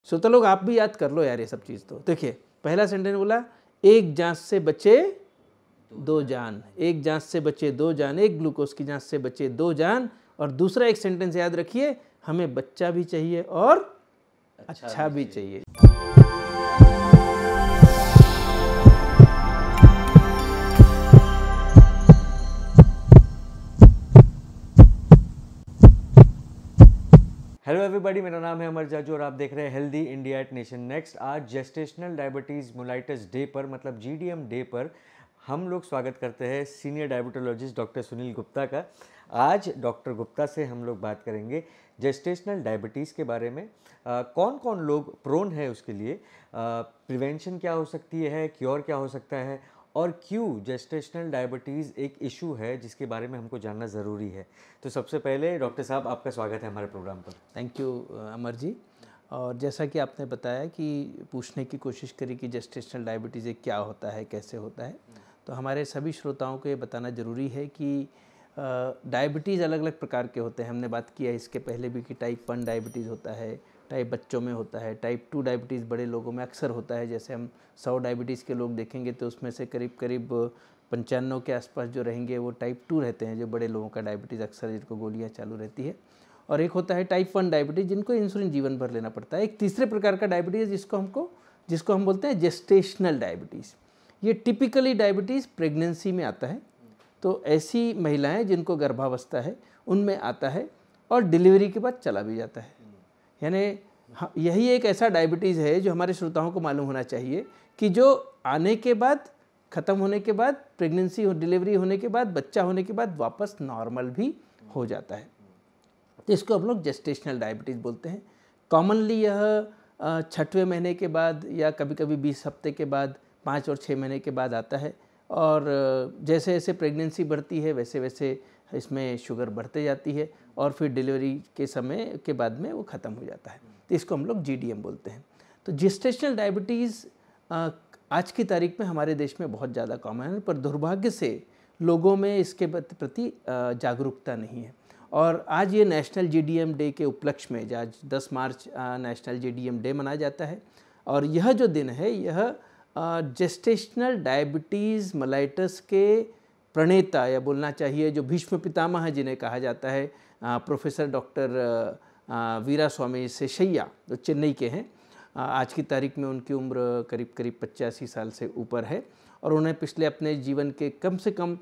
श्रोता लोग आप भी याद कर लो यार ये सब चीज़। तो देखिए पहला सेंटेंस बोला, एक जांच से बचे दो जान, एक जांच से बचे दो जान, एक ग्लूकोज की जांच से बचे दो जान। और दूसरा एक सेंटेंस याद रखिए, हमें बच्चा भी चाहिए और अच्छा भी चाहिए। हेलो एवरीबॉडी, मेरा नाम है अमर जाजू और आप देख रहे हैं healthy India at nation next. आज जेस्टेशनल डायबिटीज़ मुलाइटस डे पर, मतलब जीडीएम डे पर, हम लोग स्वागत करते हैं senior diabetologist doctor Sunil Gupta का। आज डॉक्टर गुप्ता से हम लोग बात करेंगे जेस्टेशनल डायबिटीज़ के बारे में। कौन कौन लोग प्रोन है उसके लिए, प्रिवेंशन क्या हो सकती है, क्योर क्या हो सकता है, और क्यों जेस्टेशनल डायबिटीज़ एक इशू है जिसके बारे में हमको जानना ज़रूरी है। तो सबसे पहले डॉक्टर साहब, आपका स्वागत है हमारे प्रोग्राम पर। थैंक यू अमर जी। और जैसा कि आपने बताया कि पूछने की कोशिश करी कि जेस्टेशनल डायबिटीज़ क्या होता है, कैसे होता है, तो हमारे सभी श्रोताओं को ये बताना ज़रूरी है कि डायबिटीज़ अलग अलग प्रकार के होते हैं। हमने बात किया इसके पहले भी कि टाइप 1 डायबिटीज़ होता है, टाइप बच्चों में होता है, टाइप 2 डायबिटीज़ बड़े लोगों में अक्सर होता है। जैसे हम 100 डायबिटीज़ के लोग देखेंगे तो उसमें से करीब करीब 95 के आसपास जो रहेंगे वो टाइप 2 रहते हैं, जो बड़े लोगों का डायबिटीज़ अक्सर जिनको गोलियाँ चालू रहती है। और एक होता है टाइप 1 डायबिटीज़ जिनको इंसुलिन जीवन भर लेना पड़ता है। एक तीसरे प्रकार का डायबिटीज़ जिसको हम बोलते हैं जेस्टेशनल डायबिटीज़। ये टिपिकली डायबिटीज़ प्रेगनेंसी में आता है, तो ऐसी महिलाएं जिनको गर्भावस्था है उनमें आता है और डिलीवरी के बाद चला भी जाता है। यानी यही एक ऐसा डायबिटीज़ है जो हमारे श्रोताओं को मालूम होना चाहिए कि जो आने के बाद, ख़त्म होने के बाद, प्रेगनेंसी और डिलीवरी होने के बाद, बच्चा होने के बाद वापस नॉर्मल भी हो जाता है। तो इसको हम लोग जेस्टेशनल डायबिटीज़ बोलते हैं। कॉमनली यह 6वें महीने के बाद या कभी कभी 20 हफ्ते के बाद, 5 और 6 महीने के बाद आता है। और जैसे जैसे प्रेगनेंसी बढ़ती है वैसे वैसे इसमें शुगर बढ़ते जाती है और फिर डिलीवरी के समय के बाद में वो ख़त्म हो जाता है। तो इसको हम लोग जीडीएम बोलते हैं। तो जेस्टेशनल डायबिटीज़ आज की तारीख में हमारे देश में बहुत ज़्यादा कॉमन है, पर दुर्भाग्य से लोगों में इसके प्रति जागरूकता नहीं है। और आज ये नेशनल जीडीएम डे के उपलक्ष्य में, आज 10 मार्च नेशनल जीडीएम डे मनाया जाता है। और यह जो दिन है यह जेस्टेशनल डायबिटीज़ मेलाइटस के प्रणेता, या बोलना चाहिए जो भीष्म पितामह है जिन्हें कहा जाता है, प्रोफेसर डॉक्टर वीरास्वामी सेशैया, जो चेन्नई के हैं। आज की तारीख में उनकी उम्र करीब करीब 85 साल से ऊपर है और उन्हें पिछले अपने जीवन के कम से कम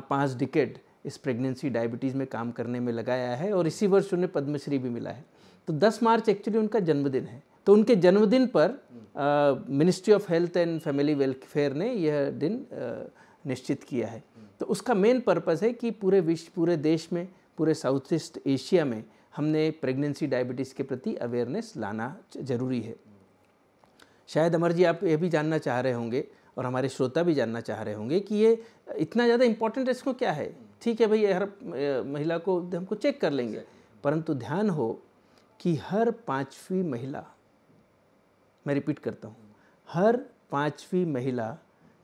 5 डिकेड इस प्रेगनेंसी डायबिटीज़ में काम करने में लगाया है और इसी वर्ष उन्हें पद्मश्री भी मिला है। तो 10 मार्च एक्चुअली उनका जन्मदिन है। तो उनके जन्मदिन पर ministry of health and family welfare ने यह दिन निश्चित किया है। तो उसका मेन पर्पस है कि पूरे विश्व, पूरे देश में, पूरे साउथ ईस्ट एशिया में हमने प्रेगनेंसी डायबिटीज़ के प्रति अवेयरनेस लाना ज़रूरी है। शायद अमर जी आप ये भी जानना चाह रहे होंगे और हमारे श्रोता भी जानना चाह रहे होंगे कि ये इतना ज़्यादा इम्पोर्टेंट इसको क्या है। ठीक है भाई, हर महिला को हमको चेक कर लेंगे, परंतु ध्यान हो कि हर 5वीं महिला, मैं रिपीट करता हूँ, हर 5वीं महिला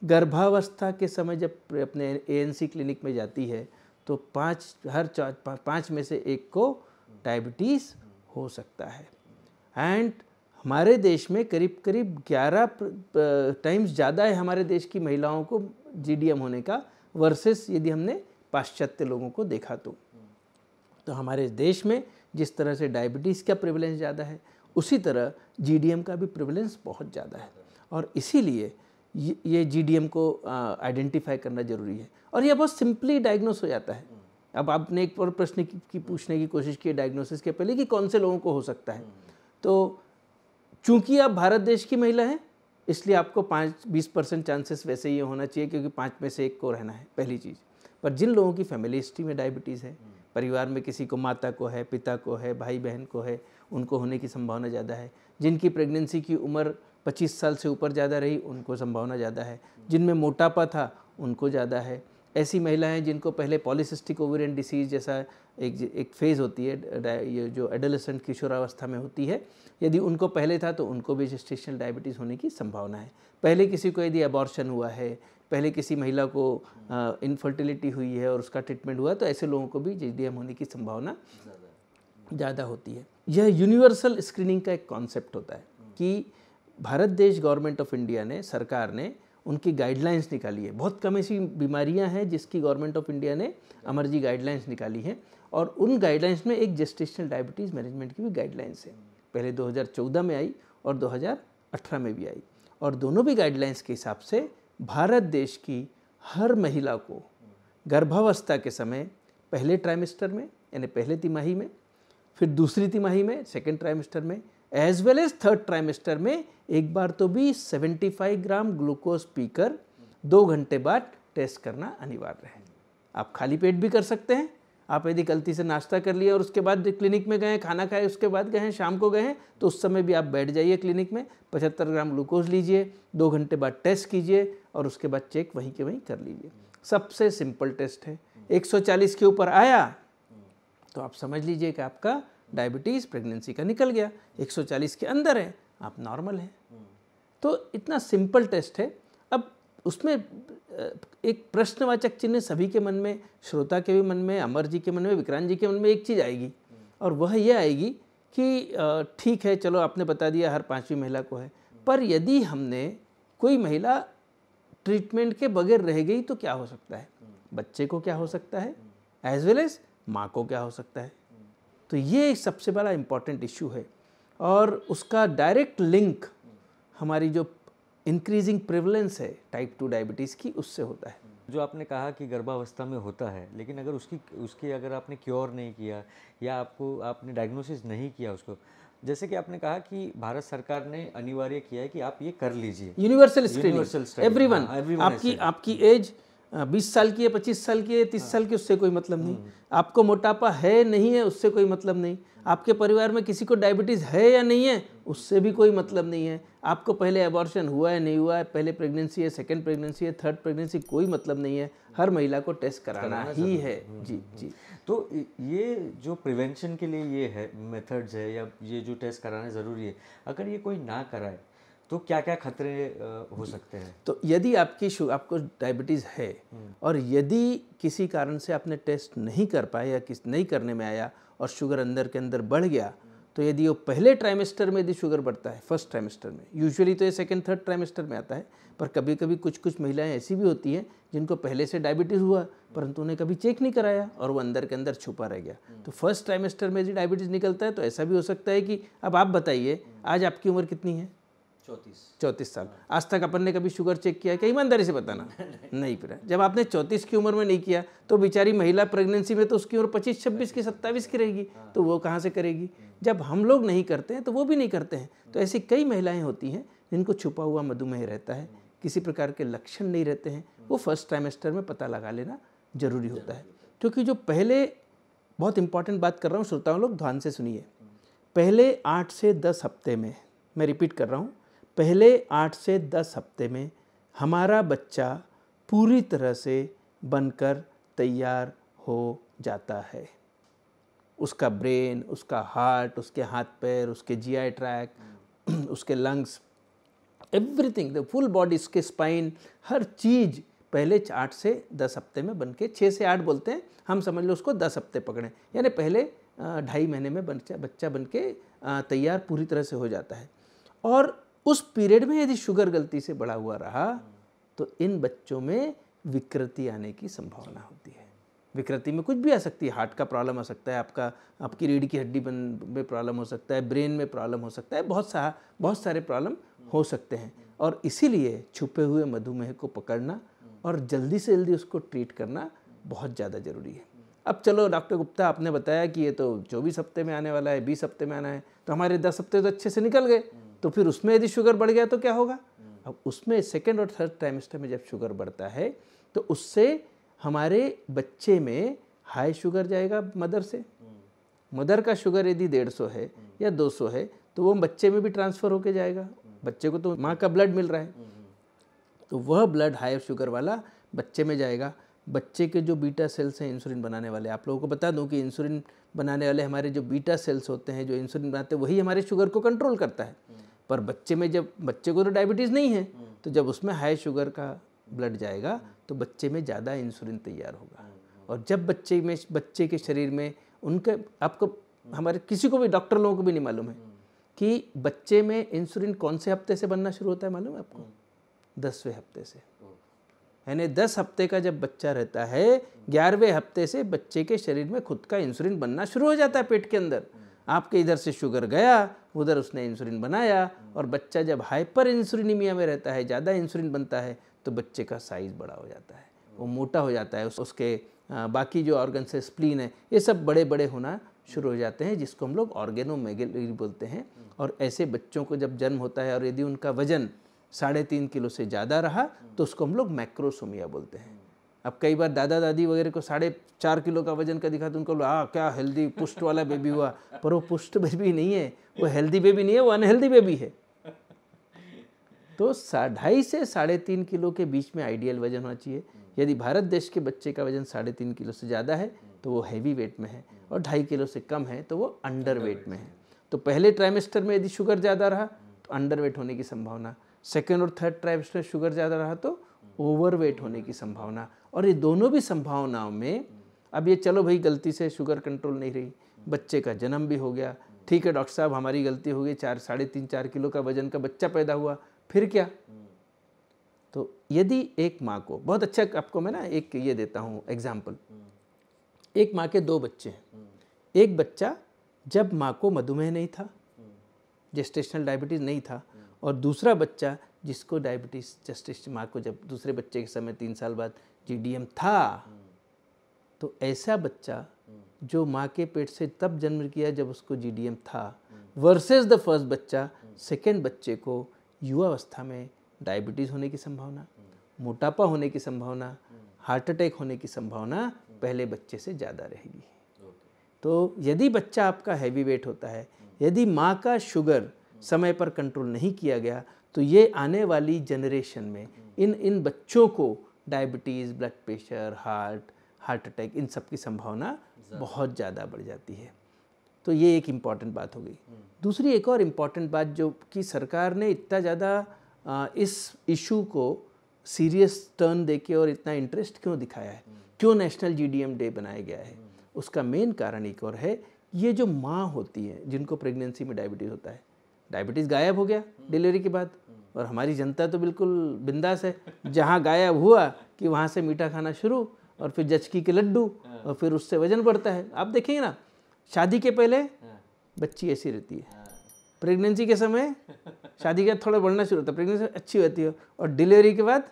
गर्भावस्था के समय जब अपने एएनसी क्लिनिक में जाती है तो 5 में से 1 को डायबिटीज़ हो सकता है। एंड हमारे देश में करीब करीब 11 टाइम्स ज़्यादा है हमारे देश की महिलाओं को जीडीएम होने का, वर्सेस यदि हमने पाश्चात्य लोगों को देखा तो हमारे देश में जिस तरह से डायबिटीज़ का प्रेवलेंस ज़्यादा है, उसी तरह जीडीएम का भी प्रेवलेंस बहुत ज़्यादा है। और इसीलिए ये जीडीएम को आइडेंटिफाई करना ज़रूरी है और यह बहुत सिंपली डायग्नोस हो जाता है। अब आपने एक और प्रश्न की पूछने की कोशिश की डायग्नोसिस के पहले कि कौन से लोगों को हो सकता है, तो चूंकि आप भारत देश की महिला हैं इसलिए आपको 20% चांसेस वैसे ही होना चाहिए, क्योंकि 5 में से 1 को रहना है, पहली चीज़। पर जिन लोगों की फैमिली हिस्ट्री में डायबिटीज़ है, परिवार में किसी को, माता को है, पिता को है, भाई बहन को है, उनको होने की संभावना ज़्यादा है। जिनकी प्रेगनेंसी की उम्र 25 साल से ऊपर ज़्यादा रही उनको संभावना ज़्यादा है। जिनमें मोटापा था उनको ज़्यादा है। ऐसी महिलाएं जिनको पहले पॉलीसिस्टिक ओवेरियन डिसीज़ जैसा एक फेज़ होती है, ये जो एडोलेसेंट किशोरावस्था में होती है, यदि उनको पहले था तो उनको भी जेस्टेशनल डायबिटीज़ होने की संभावना है। पहले किसी को यदि अबॉर्शन हुआ है, पहले किसी महिला को इनफर्टिलिटी हुई है और उसका ट्रीटमेंट हुआ, तो ऐसे लोगों को भी जीडीएम होने की संभावना ज़्यादा होती है। यह यूनिवर्सल स्क्रीनिंग का एक कॉन्सेप्ट होता है। कि भारत देश गवर्नमेंट ऑफ इंडिया ने, सरकार ने उनकी गाइडलाइंस निकाली है। बहुत कम ऐसी बीमारियां हैं जिसकी गवर्नमेंट ऑफ इंडिया ने अमरजी गाइडलाइंस निकाली है, और उन गाइडलाइंस में एक जेस्टेशनल डायबिटीज़ मैनेजमेंट की भी गाइडलाइंस है। पहले 2014 में आई और 2018 में भी आई, और दोनों भी गाइडलाइंस के हिसाब से भारत देश की हर महिला को गर्भावस्था के समय पहले ट्राइमेस्टर में यानी पहले तिमाही में, फिर दूसरी तिमाही में सेकेंड ट्राइमेस्टर में, as well as third trimester में एक बार तो भी 75 ग्राम ग्लूकोज पीकर 2 घंटे बाद टेस्ट करना अनिवार्य है। आप खाली पेट भी कर सकते हैं। आप यदि गलती से नाश्ता कर लिया और उसके बाद क्लिनिक में गए, खाना खाए, उसके बाद गए, शाम को गए, तो उस समय भी आप बैठ जाइए क्लिनिक में, 75 ग्राम ग्लूकोज लीजिए, 2 घंटे बाद टेस्ट कीजिए और उसके बाद चेक वहीं के वहीं कर लीजिए। सबसे सिंपल टेस्ट है। 140 के ऊपर आया तो आप समझ लीजिए कि आपका डायबिटीज़ प्रेगनेंसी का निकल गया। 140 के अंदर है, आप नॉर्मल हैं। तो इतना सिंपल टेस्ट है। अब उसमें एक प्रश्नवाचक चिन्ह सभी के मन में, श्रोता के भी मन में, अमर जी के मन में, विक्रांत जी के मन में एक चीज़ आएगी, और वह यह आएगी कि ठीक है, चलो आपने बता दिया हर 5वीं महिला को है, पर यदि हमने कोई महिला ट्रीटमेंट के बगैर रह गई तो क्या हो सकता है? बच्चे को क्या हो सकता है, एज वेल एज माँ को क्या हो सकता है? तो ये एक सबसे बड़ा इम्पॉर्टेंट इश्यू है, और उसका डायरेक्ट लिंक हमारी जो इंक्रीजिंग प्रेवलेंस है टाइप 2 डायबिटीज़ की, उससे होता है। जो आपने कहा कि गर्भावस्था में होता है, लेकिन अगर उसकी अगर आपने क्योर नहीं किया या आपने डायग्नोसिस नहीं किया उसको, जैसे कि आपने कहा कि भारत सरकार ने अनिवार्य किया है कि आप ये कर लीजिए, यूनिवर्सल स्क्रीनिंग, एवरीवन। everyone आपकी एज 20 साल की है, 25 साल की है, 30 साल की, उससे कोई मतलब नहीं। आपको मोटापा है नहीं है, उससे कोई मतलब नहीं। आपके परिवार में किसी को डायबिटीज़ है या नहीं है, उससे भी कोई मतलब नहीं है। आपको पहले एबॉर्शन हुआ है नहीं हुआ है, पहले प्रेगनेंसी है, सेकंड प्रेगनेंसी है, थर्ड प्रेगनेंसी, कोई मतलब नहीं है। हर महिला को टेस्ट कराना ही है। जी जी। तो ये जो प्रिवेंशन के लिए ये है मेथड्स है, या ये जो टेस्ट कराना ज़रूरी है, अगर ये कोई ना कराए तो क्या क्या खतरे हो सकते हैं? तो यदि आपको डायबिटीज़ है और यदि किसी कारण से आपने टेस्ट नहीं कर पाए या नहीं करने में आया और शुगर अंदर के अंदर बढ़ गया, तो यदि वो पहले ट्राइमेस्टर में यदि शुगर बढ़ता है, फर्स्ट ट्राइमेस्टर में, यूजुअली तो ये सेकंड थर्ड ट्राइमेस्टर में आता है, पर कभी कभी कुछ महिलाएं ऐसी भी होती हैं जिनको पहले से डायबिटीज़ हुआ परंतु उन्हें कभी चेक नहीं कराया और वो अंदर के अंदर छुपा रह गया। तो फर्स्ट ट्राइमेस्टर में यदि डायबिटीज़ निकलता है तो ऐसा भी हो सकता है कि अब आप बताइए, आज आपकी उम्र कितनी है? 34 साल। आज तक अपन ने कभी शुगर चेक किया? क्या ईमानदारी से बताना? नहीं फिर जब आपने 34 की उम्र में नहीं किया तो बेचारी महिला प्रेगनेंसी में तो उसकी उम्र 25, 26 की, 27 की रहेगी, तो वो कहाँ से करेगी? जब हम लोग नहीं करते हैं तो वो भी नहीं करते हैं। तो ऐसी कई महिलाएं होती हैं जिनको छुपा हुआ मधुमेह रहता है, किसी प्रकार के लक्षण नहीं रहते हैं, वो फर्स्ट ट्राइमेस्टर में पता लगा लेना जरूरी होता है। क्योंकि जो पहले, बहुत इंपॉर्टेंट बात कर रहा हूँ, श्रोताओं लोग ध्यान से सुनिए, पहले 8 से 10 हफ्ते में, मैं रिपीट कर रहा हूँ, पहले 8 से 10 हफ्ते में हमारा बच्चा पूरी तरह से बनकर तैयार हो जाता है। उसका ब्रेन, उसका हार्ट, उसके हाथ पैर, उसके जीआई ट्रैक, उसके lungs, everything, the full body, उसके स्पाइन, हर चीज़ पहले 8 से 10 हफ्ते में बनके, 6 से 8 बोलते हैं हम, समझ लो उसको 10 हफ्ते पकड़ें, यानी पहले 2.5 महीने में बच्चा बनके तैयार पूरी तरह से हो जाता है। और उस पीरियड में यदि शुगर गलती से बढ़ा हुआ रहा तो इन बच्चों में विकृति आने की संभावना होती है। विकृति में कुछ भी आ सकती है, हार्ट का प्रॉब्लम आ सकता है, आपकी रीढ़ की हड्डी में प्रॉब्लम हो सकता है, ब्रेन में प्रॉब्लम हो सकता है, बहुत सारे प्रॉब्लम हो सकते हैं। और इसीलिए छुपे हुए मधुमेह को पकड़ना और जल्दी से जल्दी उसको ट्रीट करना बहुत ज़्यादा ज़रूरी है। अब चलो डॉक्टर गुप्ता, आपने बताया कि ये तो 24 हफ्ते में आने वाला है, 20 हफ्ते में आना है, तो हमारे 10 हफ्ते तो अच्छे से निकल गए, तो फिर उसमें यदि शुगर बढ़ गया तो क्या होगा? अब उसमें सेकेंड और थर्ड ट्राइमेस्टर में जब शुगर बढ़ता है तो उससे हमारे बच्चे में हाई शुगर जाएगा मदर से। मदर का शुगर यदि 150 है या 200 है तो वो बच्चे में भी ट्रांसफ़र होके जाएगा। बच्चे को तो माँ का ब्लड मिल रहा है, तो वह ब्लड हाई शुगर वाला बच्चे में जाएगा। बच्चे के जो बीटा सेल्स हैं इंसुलिन बनाने वाले, आप लोगों को बता दूं कि इंसुलिन बनाने वाले हमारे जो बीटा सेल्स होते हैं, जो इंसुलिन बनाते हैं, वही हमारे शुगर को कंट्रोल करता है। पर बच्चे में, जब बच्चे को तो डायबिटीज़ नहीं है, तो जब उसमें हाई शुगर का ब्लड जाएगा तो बच्चे में ज़्यादा इंसुलिन तैयार होगा। और जब बच्चे के शरीर में उनके, आपको, हमारे किसी को भी, डॉक्टर लोगों को भी नहीं मालूम है, कि बच्चे में इंसुलिन कौन से हफ्ते से बनना शुरू होता है मालूम है आपको? 10वें हफ्ते से। यानी 10 हफ्ते का जब बच्चा रहता है, 11वें हफ्ते से बच्चे के शरीर में खुद का इंसुलिन बनना शुरू हो जाता है पेट के अंदर। आपके इधर से शुगर गया, उधर उसने इंसुलिन बनाया, और बच्चा जब हाइपर इंसुलिनीमिया में रहता है, ज़्यादा इंसुलिन बनता है, तो बच्चे का साइज़ बड़ा हो जाता है, वो मोटा हो जाता है, उसके बाकी जो ऑर्गन्स है, स्प्लीन है, ये सब बड़े बड़े होना शुरू हो जाते हैं, जिसको हम लोग ऑर्गेनोमेगाली बोलते हैं। और ऐसे बच्चों को जब जन्म होता है और यदि उनका वजन 3.5 किलो से ज़्यादा रहा तो उसको हम लोग मैक्रोसोमिया बोलते हैं। अब कई बार दादा दादी वगैरह को 4.5 किलो का वजन का दिखा तो उनको क्या हेल्दी पुष्ट वाला बेबी हुआ, पर वो पुष्ट बेबी नहीं है, वो हेल्दी बेबी नहीं है, वो अनहेल्दी बेबी है। तो 2.5 से 3.5 किलो के बीच में आइडियल वजन होना चाहिए। यदि भारत देश के बच्चे का वजन 3.5 किलो से ज़्यादा है तो वो हैवी वेट में है, और 2.5 किलो से कम है तो वो अंडर वेट में है। तो पहले ट्राइमेस्टर में यदि शुगर ज़्यादा रहा तो अंडर वेट होने की संभावना, सेकेंड और थर्ड ट्राइमेस्टर शुगर ज़्यादा रहा तो ओवर वेट होने की संभावना। और ये दोनों भी संभावनाओं में अब ये चलो भाई गलती से शुगर कंट्रोल नहीं रही, बच्चे का जन्म भी हो गया, ठीक है डॉक्टर साहब हमारी गलती हो गई, 3.5 किलो का वजन का बच्चा पैदा हुआ, फिर क्या? तो यदि एक माँ को, बहुत अच्छा आपको मैं ना एक ये देता हूँ एग्जाम्पल, एक माँ के 2 बच्चे हैं। एक बच्चा जब माँ को मधुमेह नहीं था, जेस्टेशनल डायबिटीज़ नहीं था, और दूसरा बच्चा जिसको डायबिटीज़ जेस्टेशन माँ को जब दूसरे बच्चे के समय 3 साल बाद जीडीएम था। तो ऐसा बच्चा जो माँ के पेट से तब जन्म किया जब उसको जीडीएम था, वर्सेस द फर्स्ट बच्चा, सेकेंड बच्चे को युवावस्था में डायबिटीज़ होने की संभावना, मोटापा होने की संभावना, हार्ट अटैक होने की संभावना पहले बच्चे से ज़्यादा रहेगी। तो यदि बच्चा आपका हैवी वेट होता है, यदि माँ का शुगर समय पर कंट्रोल नहीं किया गया, तो ये आने वाली जनरेशन में इन बच्चों को diabetes, blood pressure, heart attack, इन सब की संभावना बहुत ज़्यादा बढ़ जाती है। तो ये एक इम्पॉर्टेंट बात हो गई। दूसरी एक और इम्पॉर्टेंट बात जो कि सरकार ने इतना ज़्यादा इस इशू को सीरियस टर्न देके और इतना इंटरेस्ट क्यों दिखाया है, क्यों नेशनल जीडीएम डे बनाया गया है, उसका मेन कारण एक और है। ये जो माँ होती है जिनको प्रेगनेंसी में डायबिटीज़ होता है, डायबिटीज़ गायब हो गया डिलीवरी के बाद, और हमारी जनता तो बिल्कुल बिंदास है, जहाँ गायब हुआ कि वहाँ से मीठा खाना शुरू, और फिर जचकी के लड्डू, और फिर उससे वजन बढ़ता है। आप देखेंगे ना, शादी के पहले बच्ची ऐसी रहती है, प्रेगनेंसी के समय शादी के बाद थोड़ा बढ़ना शुरू होता है, प्रेगनेंसी अच्छी होती है, और डिलीवरी के बाद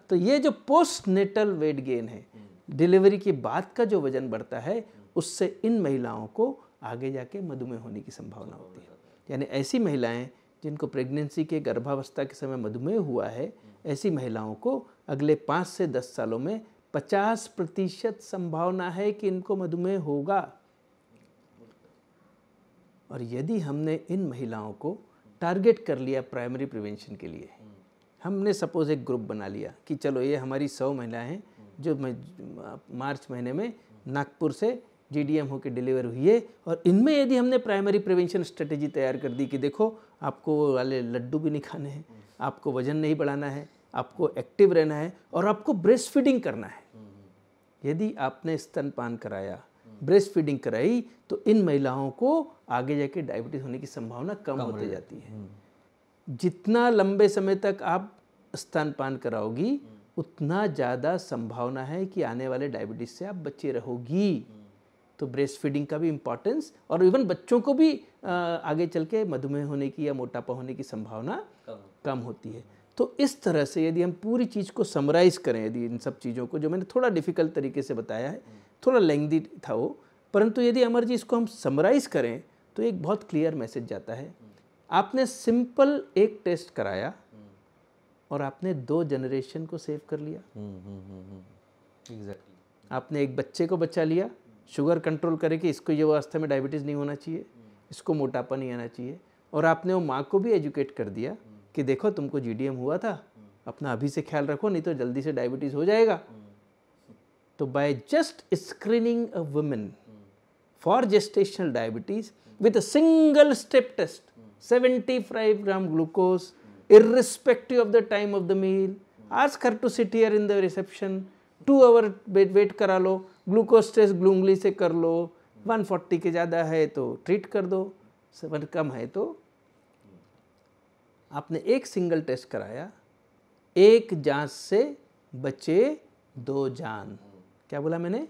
तो ये जो पोस्ट नेटल वेट गेन है, डिलीवरी के बाद का जो वजन बढ़ता है, उससे इन महिलाओं को आगे जाके मधुमेह होने की संभावना होती है। यानी ऐसी महिलाएं जिनको प्रेगनेंसी के गर्भावस्था के समय मधुमेह हुआ है, ऐसी महिलाओं को अगले 5 से 10 सालों में 50% संभावना है कि इनको मधुमेह होगा। और यदि हमने इन महिलाओं को टारगेट कर लिया प्राइमरी प्रिवेंशन के लिए, हमने सपोज एक ग्रुप बना लिया कि चलो ये हमारी 100 महिलाएं हैं जो मार्च महीने में नागपुर से जीडीएम होकर डिलीवर हुई है, और इनमें यदि हमने प्राइमरी प्रिवेंशन स्ट्रेटेजी तैयार कर दी कि देखो आपको वो वाले लड्डू भी नहीं खाने हैं, आपको वजन नहीं बढ़ाना है, आपको एक्टिव रहना है, और आपको ब्रेस्ट फीडिंग करना है। यदि आपने स्तनपान कराया, ब्रेस्ट फीडिंग कराई, तो इन महिलाओं को आगे जाके डायबिटीज़ होने की संभावना कम होती जाती है। जितना लंबे समय तक आप स्तनपान कराओगी, उतना ज़्यादा संभावना है कि आने वाले डायबिटीज़ से आप बचे रहोगी। तो ब्रेस्ट फीडिंग का भी इम्पॉर्टेंस, और इवन बच्चों को भी आगे चल के मधुमेह होने की या मोटापा होने की संभावना कम होती है। तो इस तरह से यदि हम पूरी चीज़ को समराइज़ करें, यदि इन सब चीज़ों को, जो मैंने थोड़ा डिफ़िकल्ट तरीके से बताया है, थोड़ा लेंथी था वो, परंतु यदि अमर जी इसको हम समराइज़ करें तो एक बहुत क्लियर मैसेज जाता है। आपने सिंपल एक टेस्ट कराया और आपने 2 जनरेशन को सेव कर लिया। एग्जैक्टली। आपने एक बच्चे को बचा लिया, शुगर कंट्रोल करे कि इसको ये अवस्था में डायबिटीज़ नहीं होना चाहिए, इसको मोटापा नहीं आना चाहिए, और आपने वो माँ को भी एजुकेट कर दिया कि देखो तुमको जीडीएम हुआ था, अपना अभी से ख्याल रखो, नहीं तो जल्दी से डायबिटीज़ हो जाएगा। तो by just screening a women for gestational diabetes with a single step test, 75 gram glucose irrespective of the time of the meal, ask her to sit here in the reception, 2 hour wait करा लो, glucose test ग्लूंगली से कर लो, 140 के ज़्यादा है तो treat कर दो, 7 कम है तो आपने एक सिंगल टेस्ट कराया, एक जांच से बचे 2 जान। क्या बोला मैंने?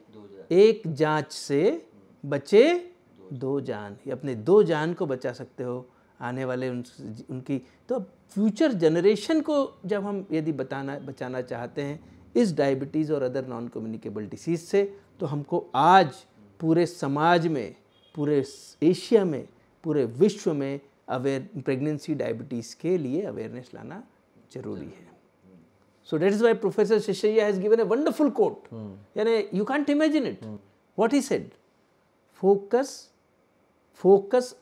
एक जांच से बचे 2 जान। ये अपने 2 जान को बचा सकते हो आने वाले उनकी। तो फ्यूचर जनरेशन को जब हम यदि बचाना चाहते हैं इस डायबिटीज़ और अदर नॉन कम्युनिकेबल डिसीज़ से, तो हमको आज पूरे समाज में, पूरे एशिया में, पूरे विश्व में प्रेगनेंसी डायबिटीज़ के लिए अवेयरनेस लाना जरूरी है। So that is why Professor Shishaiya has given a wonderful quote. You can't imagine it. What he said? Focus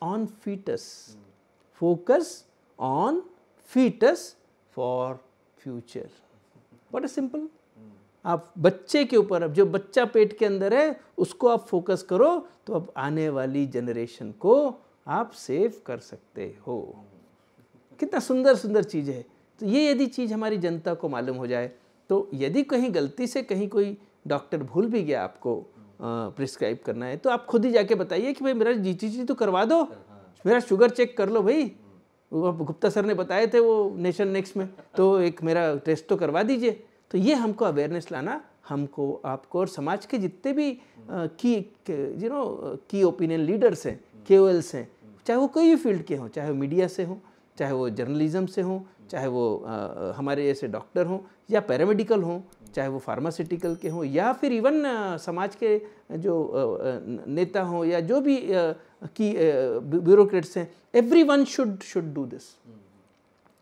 on fetus. Focus on fetus for future. What a simple. आप बच्चे के ऊपर, अब जो बच्चा पेट के अंदर है उसको आप फोकस करो तो अब आने वाली जनरेशन को आप सेव कर सकते हो। कितना सुंदर सुंदर चीज़ है। तो ये यदि चीज़ हमारी जनता को मालूम हो जाए, तो यदि कहीं गलती से कहीं कोई डॉक्टर भूल भी गया आपको प्रिस्क्राइब करना है, तो आप खुद ही जाके बताइए कि भाई मेरा जीटीसी तो करवा दो, मेरा शुगर चेक कर लो भाई, वो गुप्ता सर ने बताए थे वो नेशन नेक्स्ट में, तो एक मेरा टेस्ट तो करवा दीजिए। तो ये हमको अवेयरनेस लाना, हमको, आपको और समाज के जितने भी की ओपिनियन लीडर्स हैं, KOLs हैं, चाहे वो कोई भी फील्ड के हों, चाहे वो मीडिया से हों, चाहे वो जर्नलिज्म से हों, चाहे वो हमारे जैसे डॉक्टर हों या पैरामेडिकल हों, चाहे वो फार्मास्यूटिकल के हों, या फिर इवन समाज के जो नेता हों या जो भी की ब्यूरोक्रेट्स हैं, everyone should do this.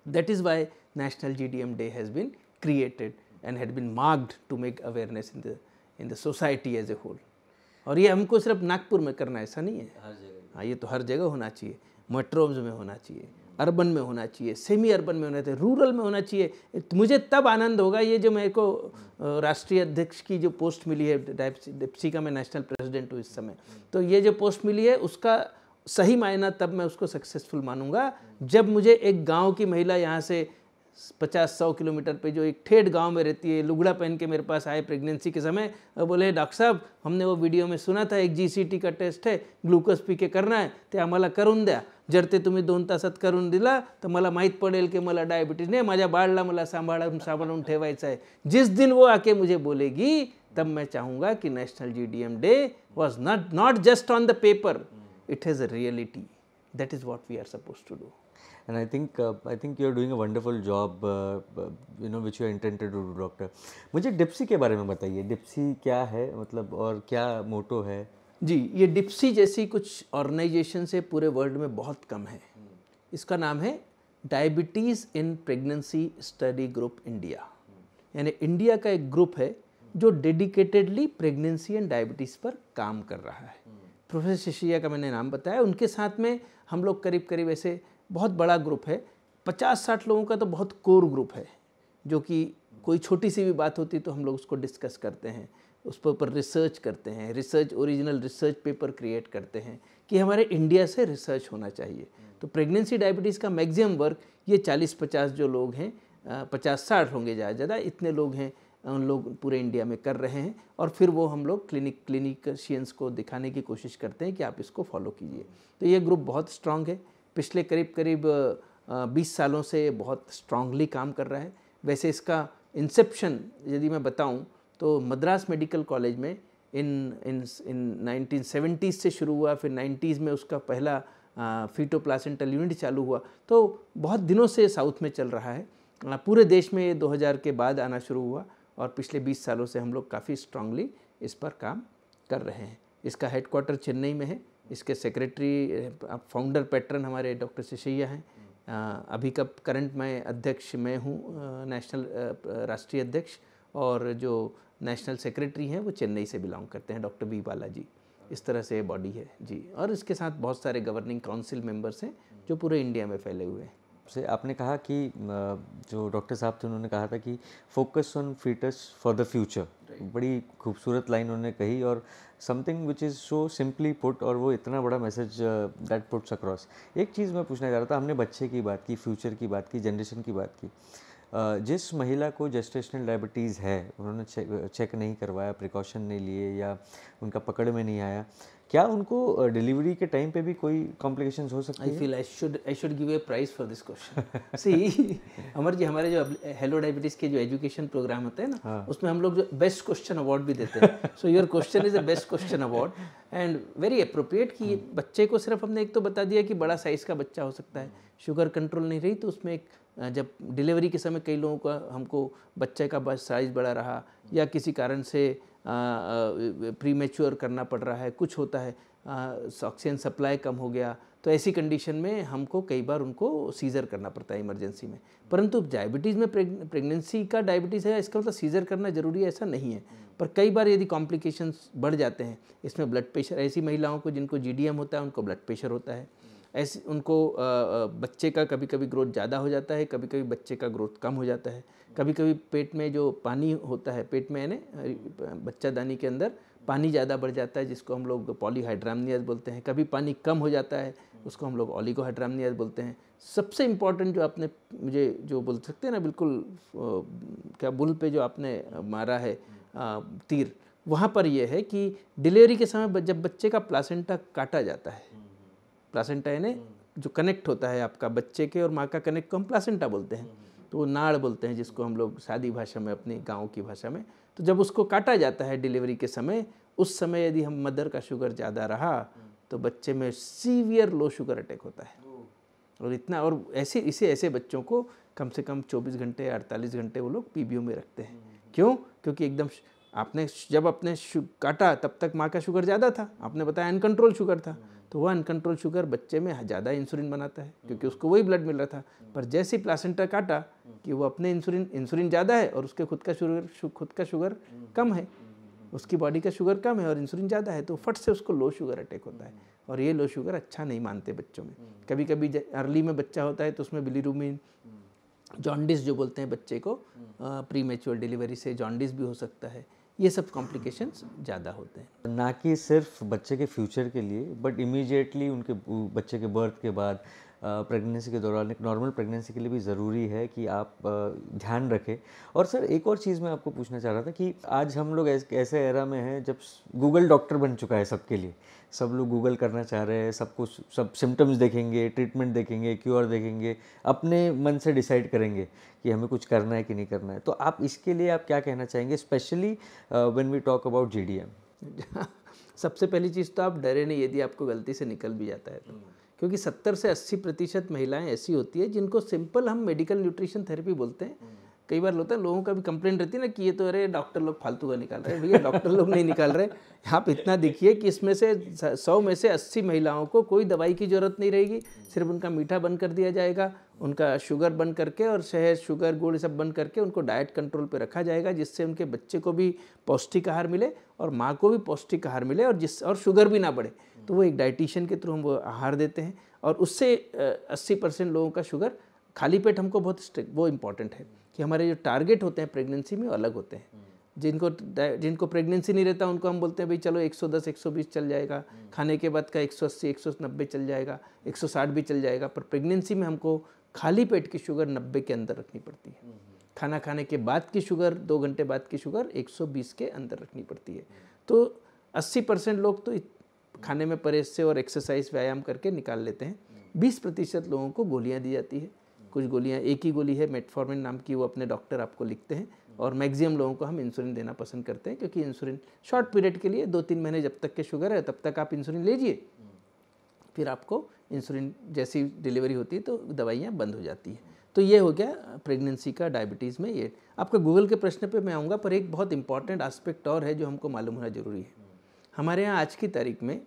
That is why National GDM Day has been created and had been marked to make awareness in the society as a whole. और ये हमको सिर्फ नागपुर में करना ऐसा नहीं है, हाँ, ये तो हर जगह होना चाहिए। मेट्रोज में होना चाहिए, अर्बन में होना चाहिए, सेमी अर्बन में होना चाहिए, रूरल में होना चाहिए। मुझे तब आनंद होगा ये जो मेरे को राष्ट्रीय अध्यक्ष की जो पोस्ट मिली है, डिप्सी का मैं नेशनल प्रेसिडेंट हूँ इस समय, तो ये जो पोस्ट मिली है उसका सही मायना तब मैं उसको सक्सेसफुल मानूंगा जब मुझे एक गांव की महिला यहाँ से 50-100 किलोमीटर पे जो एक ठेठ गांव में रहती है, लुगड़ा पहन के मेरे पास आए प्रेगनेंसी के समय, बोले डॉक्टर साहब हमने वो वीडियो में सुना था एक GCT का टेस्ट है, ग्लुकोज पी के करना आहे, ते आम्हाला करून द्या, जर ते तुम्ही 2 तासात करून दिला तर मला माहीत पडेल की मला डायबिटीज नाही, माझ्या बाळाला मला सांभाळून ठेवायचं आहे। जिस दिन वो आके मुझे बोलेगी तब मैं चाहूँगा कि national GDM day was not just on the paper, it is a reality. That is what we are supposed to do. And I think you are doing a wonderful job, which you are intended to do, doctor. मुझे डिप्सी के बारे में बताइए, डिप्सी क्या है, मतलब और क्या मोटो है? जी, ये डिप्सी जैसी कुछ ऑर्गेनाइजेशन से पूरे वर्ल्ड में बहुत कम है। इसका नाम है diabetes in pregnancy study group India, यानी इंडिया का एक ग्रुप है जो डेडिकेटेडली प्रेगनेंसी एंड डायबिटीज़ पर काम कर रहा है। प्रोफेसर शिशैया का मैंने नाम बताया, उनके साथ में हम लोग करीब ऐसे बहुत बड़ा ग्रुप है, 50-60 लोगों का तो बहुत कोर ग्रुप है, जो कि कोई छोटी सी भी बात होती तो हम लोग उसको डिस्कस करते हैं, उस पर ऊपर रिसर्च करते हैं, ओरिजिनल रिसर्च पेपर क्रिएट करते हैं कि हमारे इंडिया से रिसर्च होना चाहिए। तो प्रेगनेंसी डायबिटीज़ का मैक्सिमम वर्क ये 40-50 जो लोग हैं, 50-60 होंगे ज़्यादा, इतने लोग हैं, उन लोग पूरे इंडिया में कर रहे हैं। और फिर वो हम लोग क्लिनिशियंस को दिखाने की कोशिश करते हैं कि आप इसको फॉलो कीजिए। तो ये ग्रुप बहुत स्ट्रांग है, पिछले करीब 20 सालों से बहुत स्ट्रांगली काम कर रहा है। वैसे इसका इंसेप्शन यदि मैं बताऊं तो मद्रास मेडिकल कॉलेज में इन 1970s से शुरू हुआ, फिर 90s में उसका पहला फीटो प्लासेंटल यूनिट चालू हुआ, तो बहुत दिनों से साउथ में चल रहा है। पूरे देश में ये 2000 के बाद आना शुरू हुआ और पिछले 20 सालों से हम लोग काफ़ी स्ट्रांगली इस पर काम कर रहे हैं। इसका हेडक्वार्टर चेन्नई में है, इसके सेक्रेटरी फाउंडर पैट्रन हमारे डॉक्टर शिशैया हैं। अभी का करंट मैं अध्यक्ष मैं हूँ, नेशनल राष्ट्रीय अध्यक्ष, और जो नेशनल सेक्रेटरी हैं वो चेन्नई से बिलोंग करते हैं, डॉक्टर बी बालाजी। इस तरह से बॉडी है जी, और इसके साथ बहुत सारे गवर्निंग काउंसिल मेंबर्स हैं जो पूरे इंडिया में फैले हुए हैं। से आपने कहा कि जो डॉक्टर साहब थे उन्होंने कहा था कि focus on foetus for the future, बड़ी खूबसूरत लाइन उन्होंने कही, और something which is so simply put, और वो इतना बड़ा मैसेज दैट पुट्स अक्रॉस। एक चीज़ मैं पूछना चाह रहा था, हमने बच्चे की बात की, फ्यूचर की बात की, जनरेशन की बात की, जिस महिला को जेस्टेशनल डायबिटीज़ है, उन्होंने चेक नहीं करवाया, प्रिकॉशन नहीं लिए या उनका पकड़ में नहीं आया, क्या उनको डिलीवरी के टाइम पे भी कोई कॉम्प्लिकेशंस हो सकती है? I feel I should give a prize for this question. सी अमर जी, हमारे जो हेलो डायबिटीज़ के जो एजुकेशन प्रोग्राम होते हैं ना, उसमें हम लोग जो बेस्ट क्वेश्चन अवार्ड भी देते हैं। So your question is the best question award and very appropriate कि बच्चे को सिर्फ हमने एक तो बता दिया कि बड़ा साइज़ का बच्चा हो सकता है, शुगर कंट्रोल नहीं रही, तो उसमें एक जब डिलीवरी के समय कई लोगों का हमको बच्चे का बस साइज़ बड़ा रहा या किसी कारण से प्रीमेच्योर करना पड़ रहा है, कुछ होता है, ऑक्सीजन सप्लाई कम हो गया, तो ऐसी कंडीशन में हमको कई बार उनको सीज़र करना पड़ता है इमरजेंसी में। परंतु डायबिटीज़ में प्रेगनेंसी का डायबिटीज़ है इसका मतलब सीज़र करना ज़रूरी है ऐसा नहीं है, पर कई बार यदि कॉम्प्लिकेशंस बढ़ जाते हैं, इसमें ब्लड प्रेशर, ऐसी महिलाओं को जिनको GDM होता है उनको ब्लड प्रेशर होता है, ऐसे उनको बच्चे का कभी कभी ग्रोथ ज़्यादा हो जाता है, कभी कभी बच्चे का ग्रोथ कम हो जाता है, कभी कभी पेट में जो पानी होता है, पेट में यानी बच्चादानी के अंदर पानी ज़्यादा बढ़ जाता है जिसको हम लोग पॉलीहाइड्रामनियाज बोलते हैं, कभी पानी कम हो जाता है उसको हम लोग ओलिगोहाइड्रामनियाज बोलते हैं। सबसे इम्पॉर्टेंट जो आपने मुझे जो बोल सकते हैं ना, बिल्कुल क्या बुल पे जो आपने मारा है तीर, वहाँ पर यह है कि डिलीवरी के समय जब बच्चे का प्लासेंटा काटा जाता है, प्लासेंटा यानी जो कनेक्ट होता है आपका बच्चे के और माँ का कनेक्ट को हम प्लासेंटा बोलते हैं, तो वो नाड़ बोलते हैं जिसको हम लोग सादी भाषा में, अपनी गाँव की भाषा में। तो जब उसको काटा जाता है डिलीवरी के समय, उस समय यदि हम मदर का शुगर ज़्यादा रहा तो बच्चे में सीवियर लो शुगर अटैक होता है। और इतना, और ऐसे बच्चों को कम से कम 24 घंटे 48 घंटे वो लोग PBO में रखते हैं। क्यों? क्योंकि एकदम आपने जब अपने काटा तब तक माँ का शुगर ज़्यादा था, आपने बताया अनकंट्रोल शुगर था, तो वह अनकंट्रोल शुगर बच्चे में ज़्यादा इंसुलिन बनाता है क्योंकि उसको वही ब्लड मिल रहा था। पर जैसे ही प्लासेंटा काटा कि वो अपने इंसुलिन ज़्यादा है और उसके खुद का शुगर कम है, उसकी बॉडी का शुगर कम है और इंसुलिन ज़्यादा है, तो फट से उसको लो शुगर अटैक होता है। और ये लो शुगर अच्छा नहीं मानते बच्चों में। कभी कभी अर्ली में बच्चा होता है तो उसमें बिलीरुबिन, जॉन्डिस जो बोलते हैं बच्चे को, प्रीमेच्योर डिलीवरी से जॉन्डिस भी हो सकता है। ये सब कॉम्प्लिकेशंस ज़्यादा होते हैं, ना कि सिर्फ बच्चे के फ्यूचर के लिए, बट इमीडिएटली उनके बच्चे के बर्थ के बाद प्रेगनेंसी के दौरान, एक नॉर्मल प्रेगनेंसी के लिए भी ज़रूरी है कि आप ध्यान रखें। और सर एक और चीज़ मैं आपको पूछना चाह रहा था कि आज हम लोग ऐसे एरा में हैं जब गूगल डॉक्टर बन चुका है सबके लिए, सब लोग गूगल करना चाह रहे हैं, सब कुछ, सब सिम्टम्स देखेंगे, ट्रीटमेंट देखेंगे, क्योर देखेंगे, अपने मन से डिसाइड करेंगे कि हमें कुछ करना है कि नहीं करना है। तो आप इसके लिए आप क्या कहना चाहेंगे, specially when we talk about GDM? सबसे पहली चीज़ तो आप डरे नहीं यदि आपको गलती से निकल भी जाता है तो, क्योंकि 70 से 80% महिलाएं ऐसी होती है जिनको सिंपल हम मेडिकल न्यूट्रिशन थेरेपी बोलते हैं। कई बार होता है लोगों का भी कंप्लेंट रहती है ना कि ये तो अरे डॉक्टर लोग फालतू का निकाल रहे हैं। भैया डॉक्टर लोग नहीं निकाल रहे, आप इतना देखिए कि इसमें से 100 में से 80 महिलाओं को कोई दवाई की ज़रूरत नहीं रहेगी, सिर्फ उनका मीठा बंद कर दिया जाएगा, उनका शुगर बंद करके और शहद, शुगर, गुड़ सब बंद करके उनको डाइट कंट्रोल पे रखा जाएगा, जिससे उनके बच्चे को भी पौष्टिक आहार मिले और माँ को भी पौष्टिक आहार मिले और शुगर भी ना बढ़े। तो वो एक डाइटिशियन के थ्रू हम वो आहार देते हैं और उससे 80% लोगों का शुगर खाली पेट हमको बहुत स्ट्रिक्ट, वो इम्पॉर्टेंट है कि हमारे जो टारगेट होते हैं प्रेगनेंसी में अलग होते हैं। जिनको प्रेगनेंसी नहीं रहता उनको हम बोलते हैं भाई चलो 110 120 चल जाएगा, खाने के बाद का 180 190 चल जाएगा, 160 भी चल जाएगा। पर प्रेगनेंसी में हमको खाली पेट की शुगर 90 के अंदर रखनी पड़ती है। खाना खाने के बाद की शुगर, 2 घंटे बाद की शुगर 120 के अंदर रखनी पड़ती है। तो 80% लोग तो खाने में परहेज से और एक्सरसाइज, व्यायाम करके निकाल लेते हैं। 20% लोगों को गोलियां दी जाती है। कुछ गोलियां, एक ही गोली है मेटफॉर्मिन नाम की, वो अपने डॉक्टर आपको लिखते हैं। और मैक्सिमम लोगों को हम इंसुलिन देना पसंद करते हैं, क्योंकि इंसुलिन शॉर्ट पीरियड के लिए 2-3 महीने जब तक के शुगर है तब तक आप इंसुलिन लीजिए, फिर आपको इंसुलिन जैसी डिलीवरी होती है तो दवाइयाँ बंद हो जाती हैं। तो ये हो गया प्रेगनेंसी का डायबिटीज़ में। ये आपका गूगल के प्रश्न पे मैं आऊँगा, पर एक बहुत इंपॉर्टेंट एस्पेक्ट और है जो हमको मालूम होना ज़रूरी है। हमारे यहाँ आज की तारीख में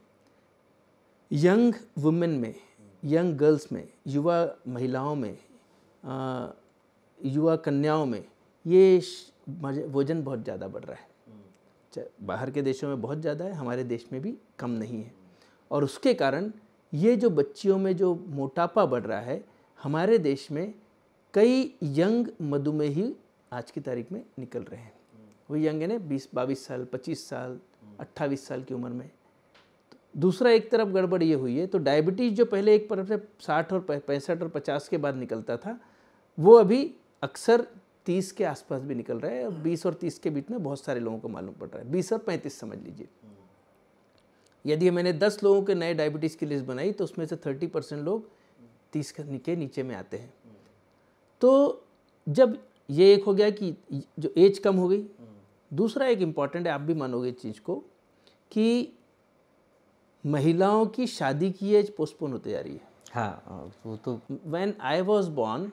यंग वुमेन में, यंग गर्ल्स में, युवा महिलाओं में, युवा कन्याओं में ये वजन बहुत ज़्यादा बढ़ रहा है। बाहर के देशों में बहुत ज़्यादा है, हमारे देश में भी कम नहीं है। और उसके कारण ये जो बच्चियों में जो मोटापा बढ़ रहा है, हमारे देश में कई यंग मधुमेही आज की तारीख में निकल रहे हैं। वो यंग है ना, 20-22 साल, 25 साल, 28 साल की उम्र में। दूसरा एक तरफ गड़बड़ ये हुई है, तो डायबिटीज़ जो पहले एक तरफ से 60 और 65 और 50 के बाद निकलता था, वो अभी अक्सर 30 के आसपास भी निकल रहा है और 20 और 30 के बीच में बहुत सारे लोगों को मालूम पड़ रहा है। 20 और 35 समझ लीजिए। यदि मैंने 10 लोगों के नए डायबिटीज़ की लिस्ट बनाई तो उसमें से 30% लोग 30 के नीचे में आते हैं। तो जब ये एक हो गया कि जो एज कम हो गई, दूसरा एक इम्पॉर्टेंट है, आप भी मानोगे इस चीज़ को, कि महिलाओं की शादी की एज पोस्टपोन होते जा रही है। हाँ, वो तो when I was born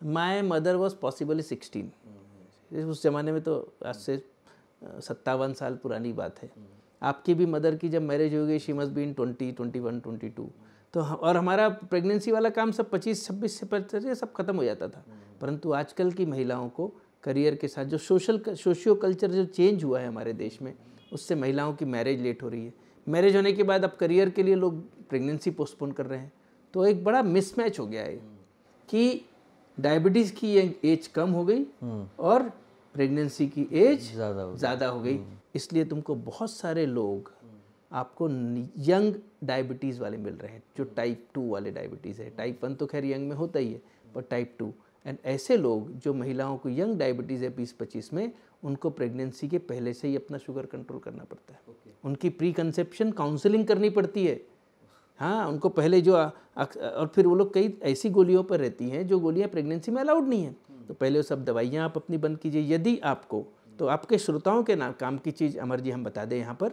my mother was possibly 16। उस ज़माने में तो आज से 57 साल पुरानी बात है। आपकी भी मदर की जब मैरिज हो गई शी मस्ट बी इन 20, 21, 22। तो और हमारा प्रेगनेंसी वाला काम सब 25, 26 से 25 सब खत्म हो जाता था। परंतु आजकल की महिलाओं को करियर के साथ जो सोशियो कल्चर जो चेंज हुआ है हमारे देश में, उससे महिलाओं की मैरिज लेट हो रही है। मैरिज होने के बाद अब करियर के लिए लोग प्रेगनेंसी पोस्टपोन कर रहे हैं। तो एक बड़ा मिसमैच हो गया है कि डायबिटीज़ की एज कम हो गई और प्रेगनेंसी की एज ज़्यादा हो गई। इसलिए तुमको बहुत सारे लोग आपको यंग डायबिटीज़ वाले मिल रहे हैं, जो टाइप 2 वाले डायबिटीज़ है। टाइप 1 तो खैर यंग में होता ही है, पर टाइप 2 एंड ऐसे लोग जो महिलाओं को यंग डायबिटीज़ है 20-25 में, उनको प्रेगनेंसी के पहले से ही अपना शुगर कंट्रोल करना पड़ता है। उनकी प्री कंसेप्शन काउंसलिंग करनी पड़ती है। हाँ, उनको पहले जो और फिर वो लोग कई ऐसी गोलियों पर रहती हैं जो गोलियाँ प्रेगनेंसी में अलाउड नहीं है। तो पहले वो सब दवाइयाँ आप अपनी बंद कीजिए। यदि आपको, तो आपके श्रोताओं के काम की चीज़ अमर जी हम बता दें यहाँ पर,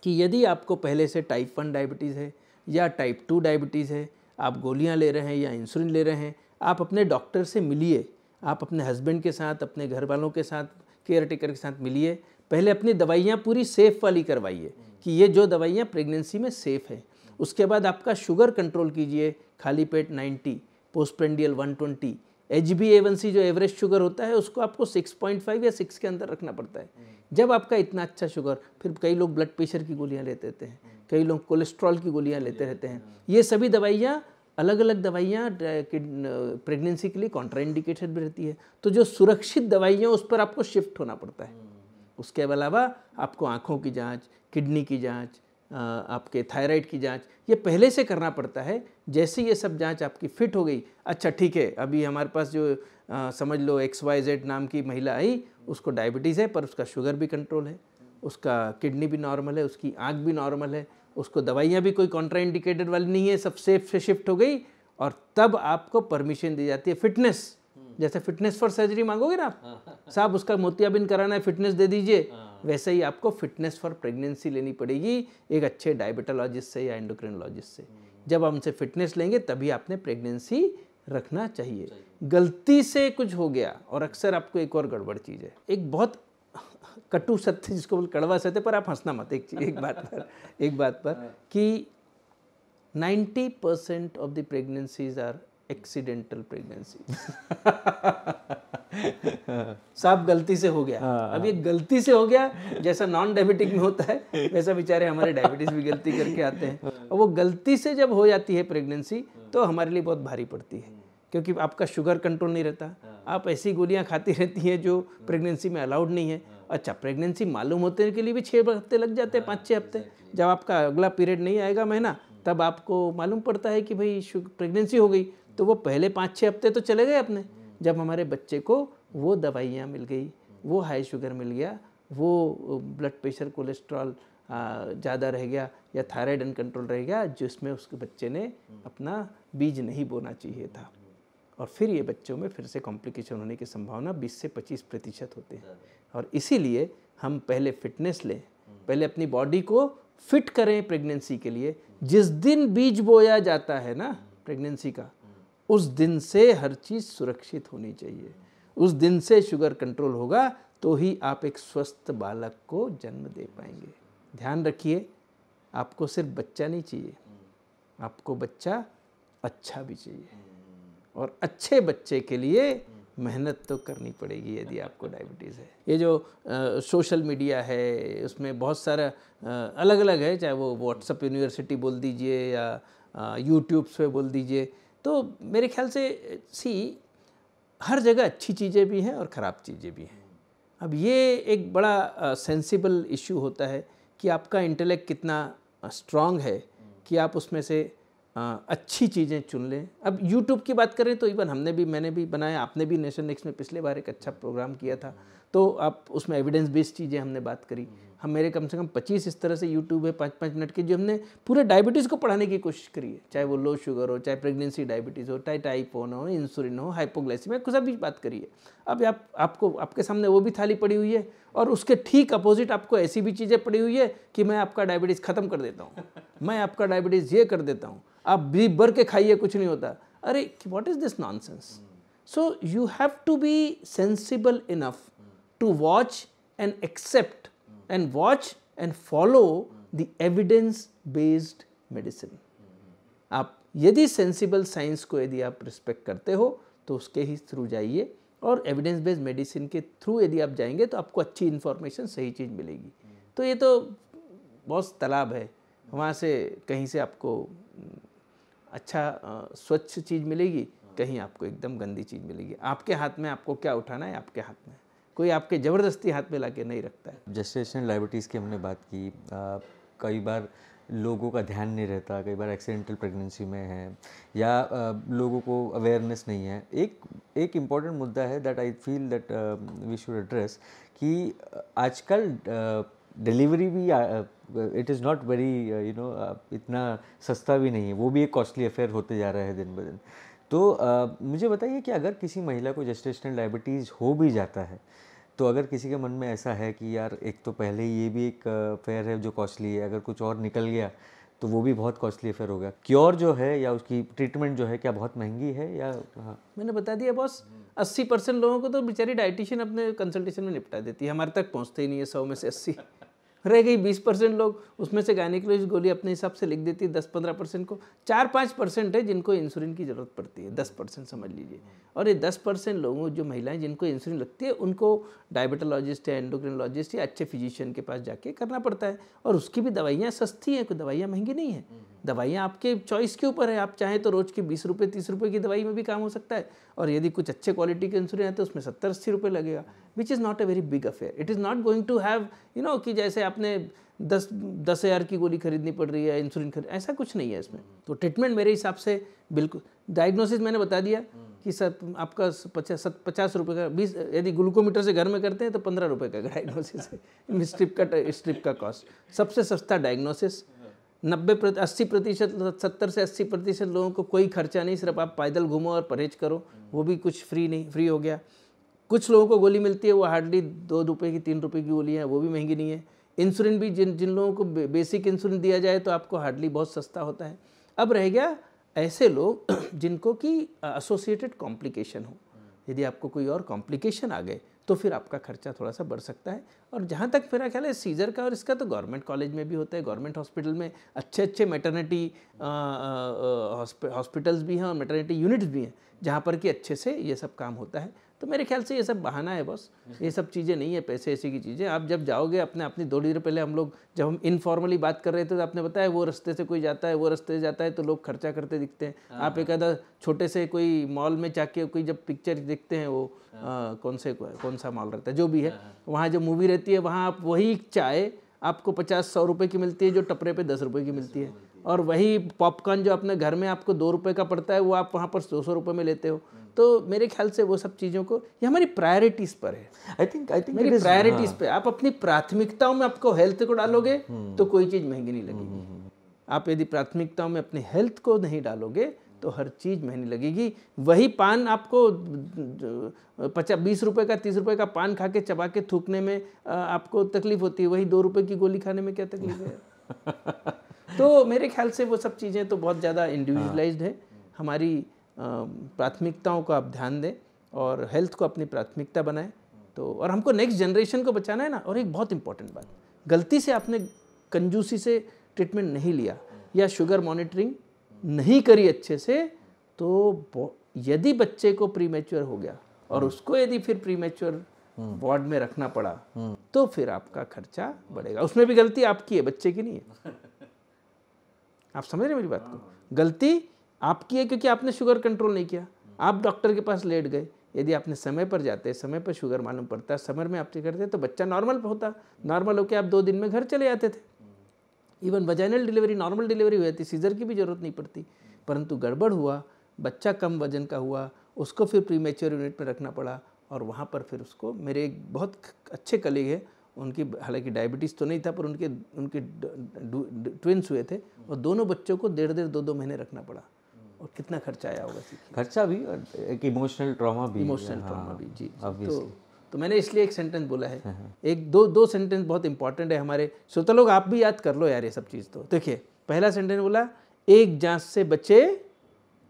कि यदि आपको पहले से टाइप 1 डायबिटीज़ है या टाइप 2 डायबिटीज़ है, आप गोलियाँ ले रहे हैं या इंसुलिन ले रहे हैं, आप अपने डॉक्टर से मिलिए। आप अपने हस्बैंड के साथ, अपने घर वालों के साथ, केयर टेकर के साथ मिलिए। पहले अपनी दवाइयाँ पूरी सेफ़ वाली करवाइए कि ये जो दवाइयाँ प्रेगनेंसी में सेफ़ है। उसके बाद आपका शुगर कंट्रोल कीजिए। खाली पेट 90, पोस्टप्रेंडियल 120, HbA1c जो एवरेज शुगर होता है उसको आपको 6.5 या 6 के अंदर रखना पड़ता है। जब आपका इतना अच्छा शुगर, फिर कई लोग ब्लड प्रेशर की गोलियां लेते रहते हैं, कई लोग कोलेस्ट्रॉल की गोलियां लेते रहते हैं। ये सभी दवाइयाँ, अलग अलग दवाइयाँ प्रेगनेंसी के लिए कॉन्ट्राइंडिकेटेड भी रहती है। तो जो सुरक्षित दवाइयाँ उस पर आपको शिफ्ट होना पड़ता है। उसके अलावा आपको आँखों की जाँच, किडनी की जाँच, आपके थायराइड की जांच, ये पहले से करना पड़ता है। जैसे ये सब जांच आपकी फिट हो गई, अच्छा ठीक है, अभी हमारे पास जो समझ लो XYZ नाम की महिला आई, उसको डायबिटीज़ है पर उसका शुगर भी कंट्रोल है, उसका किडनी भी नॉर्मल है, उसकी आँख भी नॉर्मल है, उसको दवाइयाँ भी कोई कॉन्ट्राइंडिकेटेड वाली नहीं है, सब सेफ से शिफ्ट हो गई। और तब आपको परमिशन दी जाती है फिटनेस, जैसे फिटनेस फॉर सर्जरी मांगोगे ना आप, साहब उसका मोतियाबिंद कराना है, फिटनेस दे दीजिए, वैसे ही आपको फिटनेस फॉर प्रेगनेंसी लेनी पड़ेगी एक अच्छे डायबिटोलॉजिस्ट से या एंडोक्रिनोलॉजिस्ट से। जब आप उनसे फिटनेस लेंगे तभी आपने प्रेगनेंसी रखना चाहिए। गलती से कुछ हो गया, और अक्सर आपको एक और गड़बड़ चीज़ है, एक बहुत कटु सत्य जिसको बोल कड़वा सत्य, पर आप हंसना मत एक बात पर कि 90% of the pregnancies are accidental pregnancy. साहब गलती से हो गया। अब ये गलती से हो गया, जैसा नॉन डायबिटिक में होता है वैसा बेचारे हमारे डायबिटीज भी गलती करके आते हैं। और वो गलती से जब हो जाती है प्रेगनेंसी तो हमारे लिए बहुत भारी पड़ती है, क्योंकि आपका शुगर कंट्रोल नहीं रहता, आप ऐसी गोलियां खाती रहती हैं जो प्रेगनेंसी में अलाउड नहीं है। अच्छा, प्रेगनेंसी मालूम होने के लिए भी 6 हफ्ते लग जाते हैं, 5-6 हफ्ते। जब आपका अगला पीरियड नहीं आएगा महीना, तब आपको मालूम पड़ता है कि भाई प्रेगनेंसी हो गई। तो वो पहले 5-6 हफ्ते तो चले गए अपने। जब हमारे बच्चे को वो दवाइयाँ मिल गई, वो हाई शुगर मिल गया, वो ब्लड प्रेशर कोलेस्ट्रॉल ज़्यादा रह गया या थायराइड अनकंट्रोल रह गया, जिसमें उसके बच्चे ने अपना बीज नहीं बोना चाहिए था, और फिर ये बच्चों में फिर से कॉम्प्लिकेशन होने की संभावना 20 से 25% होते हैं। और इसीलिए हम पहले फिटनेस लें, पहले अपनी बॉडी को फिट करें प्रेगनेंसी के लिए। जिस दिन बीज बोया जाता है ना प्रेगनेंसी का, उस दिन से हर चीज़ सुरक्षित होनी चाहिए। उस दिन से शुगर कंट्रोल होगा तो ही आप एक स्वस्थ बालक को जन्म दे पाएंगे। ध्यान रखिए, आपको सिर्फ बच्चा नहीं चाहिए, आपको बच्चा अच्छा भी चाहिए, और अच्छे बच्चे के लिए मेहनत तो करनी पड़ेगी यदि आपको डायबिटीज़ है। ये जो सोशल मीडिया है उसमें बहुत सारा अलग अलग है, चाहे वो व्हाट्सएप यूनिवर्सिटी बोल दीजिए या यूट्यूब पे बोल दीजिए, तो मेरे ख्याल से हर जगह अच्छी चीज़ें भी हैं और ख़राब चीज़ें भी हैं। अब ये एक बड़ा सेंसिबल इशू होता है कि आपका इंटेलेक्ट कितना स्ट्रांग है कि आप उसमें से अच्छी चीज़ें चुन लें। अब यूट्यूब की बात करें तो इवन मैंने भी बनाया, आपने भी नेशन नेक्स्ट में पिछले बार एक अच्छा प्रोग्राम किया था, तो आप उसमें एविडेंस बेस्ड चीज़ें हमने बात करी। हम मेरे कम से कम 25 इस तरह से यूट्यूब है 5-5 मिनट के, जो हमने पूरे डायबिटीज़ को पढ़ाने की कोशिश करी है, चाहे वो लो शुगर हो, चाहे प्रेगनेंसी डायबिटीज़ हो, चाहे टाइप 1 हो, इंसुलिन हो, हाइपोग्लाइसीमिया, कुछ भी बात करी है। अब आपको आपके सामने वो भी थाली पड़ी हुई है, और उसके ठीक अपोजिट आपको ऐसी भी चीज़ें पड़ी हुई है कि मैं आपका डायबिटीज़ ख़त्म कर देता हूँ, मैं आपका डायबिटीज़ ये कर देता हूँ, आप बीफ भर के खाइए कुछ नहीं होता। अरे what is this nonsense? So you have to be sensible enough to watch and accept and watch and follow the evidence based medicine. आप यदि सेंसिबल साइंस को यदि आप रिस्पेक्ट करते हो तो उसके ही थ्रू जाइए, और एविडेंस बेस्ड मेडिसिन के थ्रू यदि आप जाएंगे तो आपको अच्छी इन्फॉर्मेशन, सही चीज़ मिलेगी। तो ये तो बहुत तालाब है, वहाँ से कहीं से आपको अच्छा स्वच्छ चीज़ मिलेगी, कहीं आपको एकदम गंदी चीज़ मिलेगी। आपके हाथ में आपको क्या उठाना है, आपके हाथ में, कोई आपके ज़बरदस्ती हाथ में लाके नहीं रखता है। जेस्टेशनल डायबिटीज़ की हमने बात की, कई बार लोगों का ध्यान नहीं रहता, कई बार एक्सीडेंटल प्रेगनेंसी में है, या लोगों को अवेयरनेस नहीं है। एक इम्पॉर्टेंट मुद्दा है that I feel that we should address, कि आजकल डिलीवरी भी इट इज़ नॉट वेरी इतना सस्ता भी नहीं है, वो भी एक कॉस्टली अफेयर होते जा रहा है दिन ब दिन। तो मुझे बताइए कि अगर किसी महिला को जेस्टेशनल डायबिटीज़ हो भी जाता है, तो अगर किसी के मन में ऐसा है कि यार एक तो पहले ये भी एक अफेयर है जो कॉस्टली है, अगर कुछ और निकल गया तो वो भी बहुत कॉस्टली अफेयर होगा, क्योर जो है या उसकी ट्रीटमेंट जो है क्या बहुत महंगी है या? हाँ, मैंने बता दिया बॉस, 80% लोगों को तो बेचारी डाइटिशियन अपने कंसल्टेशन में निपटा देती है, हमारे तक पहुंचते ही नहीं है। 100 में से 80 रह गई 20% लोग, उसमें से गायनेकोलॉजिस्ट गोली अपने हिसाब से लिख देती है 10-15% को। 4-5% है जिनको इंसुलिन की ज़रूरत पड़ती है, 10% समझ लीजिए। और ये 10% लोगों, जो महिलाएं जिनको इंसुलिन लगती है, उनको डायबिटोलॉजिस्ट या एंडोक्रिनोलॉजिस्ट या अच्छे फिजिशियन के पास जाके करना पड़ता है। और उसकी भी दवाइयाँ सस्ती हैं, कोई दवाइयाँ महंगी नहीं है। दवाइयाँ आपके चॉइस के ऊपर है, आप चाहें तो रोज़ की 20 रुपये 30 रुपये की दवाई में भी काम हो सकता है, और यदि कुछ अच्छे क्वालिटी के इंसुलिन है तो उसमें 70-80 रुपये लगेगा, which is not a very big affair. It is not going to have कि जैसे आपने 10,000 की गोली खरीदनी पड़ रही है, इंसुलिन खरीद, ऐसा कुछ नहीं है इसमें। तो ट्रीटमेंट मेरे हिसाब से बिल्कुल, डायग्नोसिस मैंने बता दिया कि सर आपका 50 रुपये का 20, यदि ग्लूकोमीटर से घर में करते हैं तो 15 रुपये का डायग्नोसिस है। स्ट्रिप का कॉस्ट सबसे सस्ता डायग्नोसिस। 80%, 70 से 80% लोगों को कोई खर्चा नहीं, सिर्फ आप पैदल घूमो और परहेज करो, वो भी कुछ फ्री नहीं, फ्री हो गया। कुछ लोगों को गोली मिलती है, वो हार्डली 2 रुपये की 3 रुपये की गोली है, वो भी महंगी नहीं है। इंसुलिन भी जिन लोगों को बेसिक इंसुलिन दिया जाए तो आपको हार्डली बहुत सस्ता होता है। अब रह गया ऐसे लोग जिनको कि एसोसिएटेड कॉम्प्लिकेशन हो, यदि आपको कोई और कॉम्प्लिकेशन आ गए तो फिर आपका खर्चा थोड़ा सा बढ़ सकता है। और जहाँ तक मेरा ख्याल है सीजर का और इसका, तो गवर्नमेंट कॉलेज में भी होता है, गवर्नमेंट हॉस्पिटल में अच्छे मैटरनिटी हॉस्पिटल्स भी हैं और मैटरनिटी यूनिट्स भी हैं जहाँ पर कि अच्छे से ये सब काम होता है। तो मेरे ख्याल से ये सब बहाना है बस, ये सब चीज़ें नहीं है पैसे ऐसी की चीज़ें। आप जब जाओगे अपनी 2 दिन पहले हम लोग जब हम इनफॉर्मली बात कर रहे थे तो आपने बताया वो रास्ते से कोई जाता है, वो रास्ते से जाता है, तो लोग खर्चा करते दिखते हैं। आप एक आधा छोटे से कोई मॉल में जाके कोई जब पिक्चर देखते हैं, वो कौन सा मॉल रहता है जो भी है, वहाँ जो मूवी रहती है, वहाँ आप वही चाय आपको 50-100 रुपये की मिलती है जो टपरे पे 10 रुपये की मिलती है, और वही पॉपकॉर्न जो अपने घर में आपको 2 रुपये का पड़ता है वो आप वहाँ पर 200 रुपये में लेते हो। तो मेरे ख्याल से वो सब चीज़ों को, ये हमारी प्रायोरिटीज़ पर है। आई थिंक मेरी प्रायोरिटीज़ पे, आप अपनी प्राथमिकताओं में आपको हेल्थ को डालोगे तो कोई चीज़ महंगी नहीं लगेगी। आप यदि प्राथमिकताओं में अपने हेल्थ को नहीं डालोगे तो हर चीज़ महंगी लगेगी। वही पान आपको 20 रुपये का 30 रुपये का पान खा के चबा के थूकने में आपको तकलीफ होती है, वही 2 रुपये की गोली खाने में क्या तकलीफ है? तो मेरे ख्याल से वो सब चीज़ें तो बहुत ज़्यादा इंडिविजुअलाइज्ड है। हमारी प्राथमिकताओं को आप ध्यान दें और हेल्थ को अपनी प्राथमिकता बनाएं। तो और हमको नेक्स्ट जनरेशन को बचाना है ना। और एक बहुत इंपॉर्टेंट बात, गलती से आपने कंजूसी से ट्रीटमेंट नहीं लिया या शुगर मॉनिटरिंग नहीं करी अच्छे से, तो यदि बच्चे को प्रीमेच्योर हो गया और उसको यदि फिर प्रीमेच्योर वार्ड में रखना पड़ा तो फिर आपका खर्चा बढ़ेगा। उसमें भी गलती आपकी है, बच्चे की नहीं है। आप समझ रहे हैं मेरी बात को? गलती आपकी है क्योंकि आपने शुगर कंट्रोल नहीं किया। आप डॉक्टर के पास लेट गए, यदि आपने समय पर जाते, समय पर शुगर मालूम पड़ता, समय में आप चेक करते तो बच्चा नॉर्मल होता। नॉर्मल होकर आप 2 दिन में घर चले जाते थे। Even vaginal delivery, normal delivery हो जाती, सीजर की भी जरूरत नहीं पड़ती। परंतु गड़बड़ हुआ, बच्चा कम वजन का हुआ, उसको फिर प्रीमेच्योर यूनिट में रखना पड़ा और वहाँ पर फिर उसको, मेरे एक बहुत अच्छे कलीग है, उनकी हालांकि डायबिटीज़ तो नहीं था पर उनके ट्विंस हुए थे और दोनों बच्चों को 1.5 2 महीने रखना पड़ा और कितना खर्चा आया होगा सीखिए। खर्चा भी और एक इमोशनल ट्रॉमा भी। जी। तो मैंने इसलिए एक सेंटेंस बोला है, एक दो सेंटेंस बहुत इंपॉर्टेंट है हमारे श्रोता लोग, आप भी याद कर लो यार ये सब चीज़। तो देखिए पहला सेंटेंस बोला, एक जांच से बचे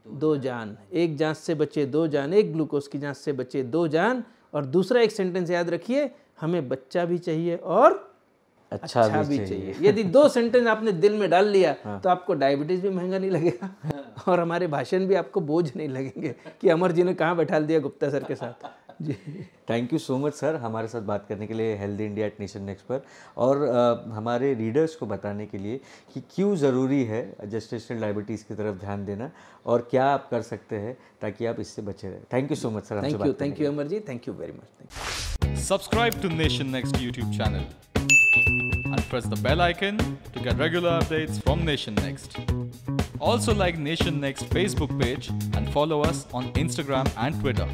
2 जान, एक जांच से बचे 2 जान, एक ग्लूकोज की जांच से बचे 2 जान। और दूसरा एक सेंटेंस याद रखिए, हमें बच्चा भी चाहिए और अच्छा भी चाहिए। यदि 2 सेंटेंस आपने दिल में डाल लिया तो आपको डायबिटीज़ भी महंगा नहीं लगेगा और हमारे भाषण भी आपको बोझ नहीं लगेंगे कि अमर जी ने कहाँ बैठा दिया गुप्ता सर के साथ। जी thank you so much sir हमारे साथ बात करने के लिए healthy India at nation next पर, और हमारे रीडर्स को बताने के लिए कि क्यों ज़रूरी है जेस्टेशनल डायबिटीज़ की तरफ ध्यान देना और क्या आप कर सकते हैं ताकि आप इससे बचे रहें। Thank you so much sir. Thank you Amar ji, thank you very much. Subscribe to Nation Next YouTube channel and press the bell icon to get regular updates from Nation Next. Also like Nation Next Facebook page and follow us on Instagram and Twitter.